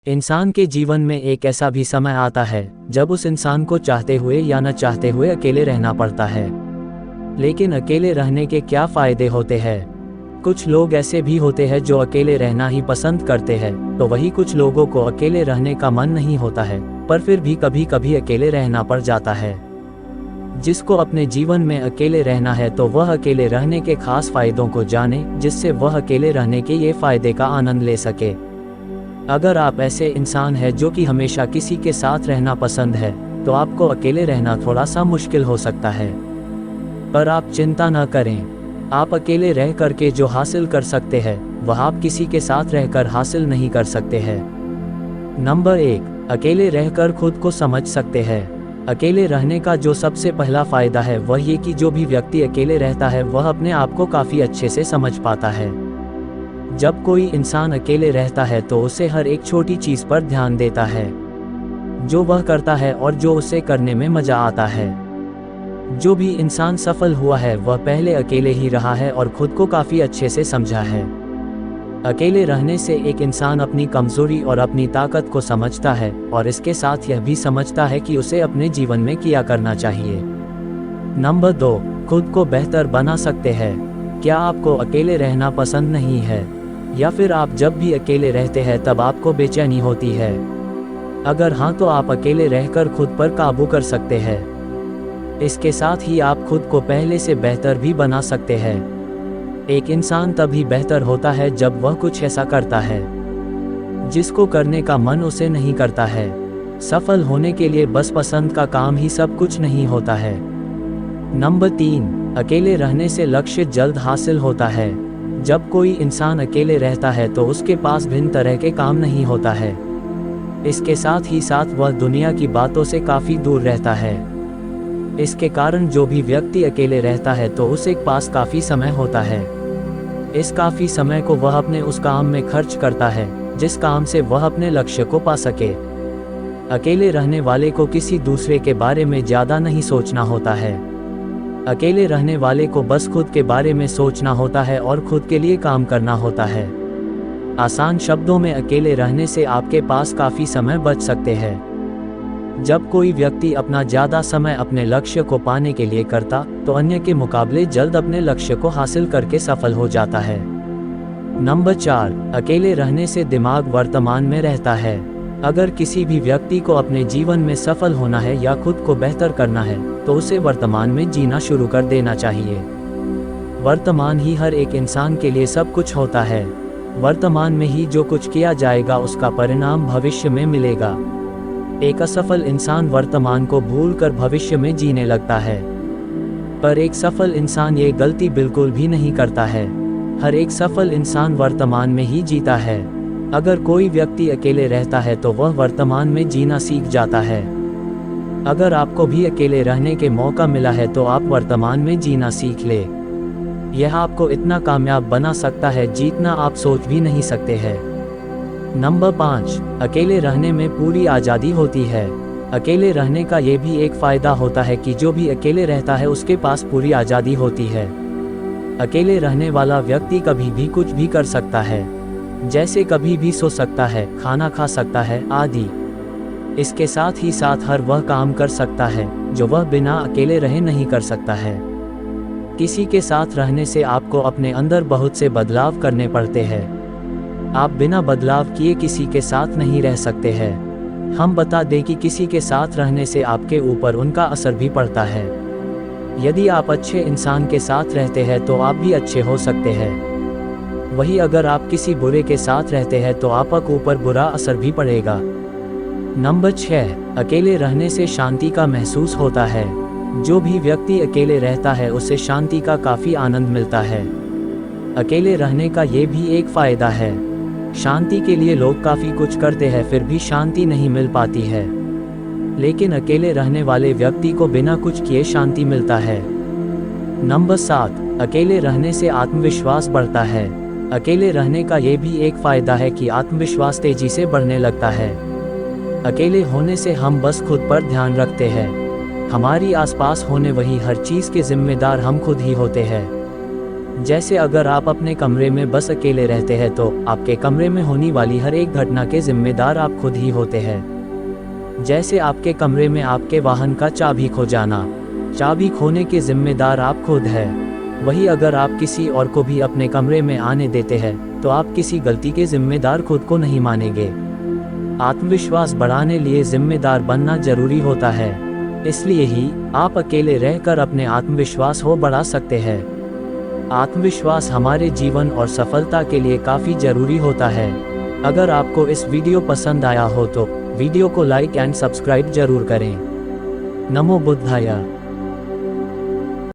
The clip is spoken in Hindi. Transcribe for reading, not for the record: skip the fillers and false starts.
इंसान के जीवन में एक ऐसा भी समय आता है जब उस इंसान को चाहते हुए या न चाहते हुए अकेले रहना पड़ता है। लेकिन अकेले रहने के क्या फायदे होते हैं? कुछ लोग ऐसे भी होते हैं जो अकेले रहना ही पसंद करते हैं, तो वही कुछ लोगों को अकेले रहने का मन नहीं होता है, पर फिर भी कभी कभी अकेले रहना पड़ जाता है। जिसको अपने जीवन में अकेले रहना है तो वह अकेले रहने के खास फायदों को जाने, जिससे वह अकेले रहने के ये फायदे का आनंद ले सके। अगर आप ऐसे इंसान हैं जो कि हमेशा किसी के साथ रहना पसंद है, तो आपको अकेले रहना थोड़ा सा मुश्किल हो सकता है। पर आप चिंता न करें, आप अकेले रह करके जो हासिल कर सकते हैं वह आप किसी के साथ रहकर हासिल नहीं कर सकते हैं। नंबर 1, अकेले रहकर खुद को समझ सकते हैं। अकेले रहने का जो सबसे पहला फायदा है वह ये कि जो भी व्यक्ति अकेले रहता है वह अपने आप को काफ़ी अच्छे से समझ पाता है। जब कोई इंसान अकेले रहता है तो उसे हर एक छोटी चीज़ पर ध्यान देता है, जो वह करता है और जो उसे करने में मज़ा आता है। जो भी इंसान सफल हुआ है वह पहले अकेले ही रहा है और खुद को काफ़ी अच्छे से समझा है। अकेले रहने से एक इंसान अपनी कमज़ोरी और अपनी ताकत को समझता है और इसके साथ यह भी समझता है कि उसे अपने जीवन में क्या करना चाहिए। नंबर 2, खुद को बेहतर बना सकते हैं। क्या आपको अकेले रहना पसंद नहीं है, या फिर आप जब भी अकेले रहते हैं तब आपको बेचैनी होती है? अगर हाँ, तो आप अकेले रहकर खुद पर काबू कर सकते हैं। इसके साथ ही आप खुद को पहले से बेहतर भी बना सकते हैं। एक इंसान तभी बेहतर होता है जब वह कुछ ऐसा करता है जिसको करने का मन उसे नहीं करता है। सफल होने के लिए बस पसंद का काम ही सब कुछ नहीं होता है। नंबर 3, अकेले रहने से लक्ष्य जल्द हासिल होता है। जब कोई इंसान अकेले रहता है तो उसके पास भिन्न तरह के काम नहीं होता है। इसके साथ ही साथ वह दुनिया की बातों से काफ़ी दूर रहता है। इसके कारण जो भी व्यक्ति अकेले रहता है तो उसके पास काफ़ी समय होता है। इस काफ़ी समय को वह अपने उस काम में खर्च करता है जिस काम से वह अपने लक्ष्य को पा सके। अकेले रहने वाले को किसी दूसरे के बारे में ज़्यादा नहीं सोचना होता है। अकेले रहने वाले को बस खुद के बारे में सोचना होता है और खुद के लिए काम करना होता है। आसान शब्दों में, अकेले रहने से आपके पास काफ़ी समय बच सकते हैं। जब कोई व्यक्ति अपना ज़्यादा समय अपने लक्ष्य को पाने के लिए करता, तो अन्य के मुकाबले जल्द अपने लक्ष्य को हासिल करके सफल हो जाता है। नंबर 4, अकेले रहने से दिमाग वर्तमान में रहता है। अगर किसी भी व्यक्ति को अपने जीवन में सफल होना है या खुद को बेहतर करना है तो उसे वर्तमान में जीना शुरू कर देना चाहिए। वर्तमान ही हर एक इंसान के लिए सब कुछ होता है। वर्तमान में ही जो कुछ किया जाएगा उसका परिणाम भविष्य में मिलेगा। एक असफल इंसान वर्तमान को भूलकर भविष्य में जीने लगता है, पर एक सफल इंसान ये गलती बिल्कुल भी नहीं करता है। हर एक सफल इंसान वर्तमान में ही जीता है। अगर कोई व्यक्ति अकेले रहता है तो वह वर्तमान में जीना सीख जाता है। अगर आपको भी अकेले रहने के मौका मिला है तो आप वर्तमान में जीना सीख ले। यह आपको इतना कामयाब बना सकता है जितना आप सोच भी नहीं सकते हैं। नंबर 5, अकेले रहने में पूरी आज़ादी होती है। अकेले रहने का ये भी एक फ़ायदा होता है कि जो भी अकेले रहता है उसके पास पूरी आज़ादी होती है। अकेले रहने वाला व्यक्ति कभी भी कुछ भी कर सकता है, जैसे कभी भी सो सकता है, खाना खा सकता है आदि। इसके साथ ही साथ हर वह काम कर सकता है जो वह बिना अकेले रहे नहीं कर सकता है। किसी के साथ रहने से आपको अपने अंदर बहुत से बदलाव करने पड़ते हैं। आप बिना बदलाव किए किसी के साथ नहीं रह सकते हैं। हम बता दें कि किसी के साथ रहने से आपके ऊपर उनका असर भी पड़ता है। यदि आप अच्छे इंसान के साथ रहते हैं तो आप भी अच्छे हो सकते हैं। वही अगर आप किसी बुरे के साथ रहते हैं तो आपके ऊपर बुरा असर भी पड़ेगा। नंबर 6, अकेले रहने से शांति का महसूस होता है। जो भी व्यक्ति अकेले रहता है उसे शांति का काफ़ी आनंद मिलता है। अकेले रहने का ये भी एक फ़ायदा है। शांति के लिए लोग काफ़ी कुछ करते हैं फिर भी शांति नहीं मिल पाती है, लेकिन अकेले रहने वाले व्यक्ति को बिना कुछ किए शांति मिलता है। नंबर 7, अकेले रहने से आत्मविश्वास बढ़ता है। अकेले रहने का ये भी एक फ़ायदा है कि आत्मविश्वास तेज़ी से बढ़ने लगता है। अकेले होने से हम बस खुद पर ध्यान रखते हैं। हमारी आसपास होने वही हर चीज़ के जिम्मेदार हम खुद ही होते हैं। जैसे अगर आप अपने कमरे में बस अकेले रहते हैं तो आपके कमरे में होने वाली हर एक घटना के जिम्मेदार आप खुद ही होते हैं। जैसे आपके कमरे में आपके वाहन का चाबी खो जाना, चाबी खोने के जिम्मेदार आप खुद हैं। वही अगर आप किसी और को भी अपने कमरे में आने देते हैं तो आप किसी गलती के जिम्मेदार खुद को नहीं मानेंगे। आत्मविश्वास बढ़ाने लिए जिम्मेदार बनना जरूरी होता है, इसलिए ही आप अकेले रहकर अपने आत्मविश्वास को बढ़ा सकते हैं। आत्मविश्वास हमारे जीवन और सफलता के लिए काफ़ी ज़रूरी होता है। अगर आपको इस वीडियो पसंद आया हो तो वीडियो को लाइक एंड सब्सक्राइब जरूर करें। नमो बुद्धाय।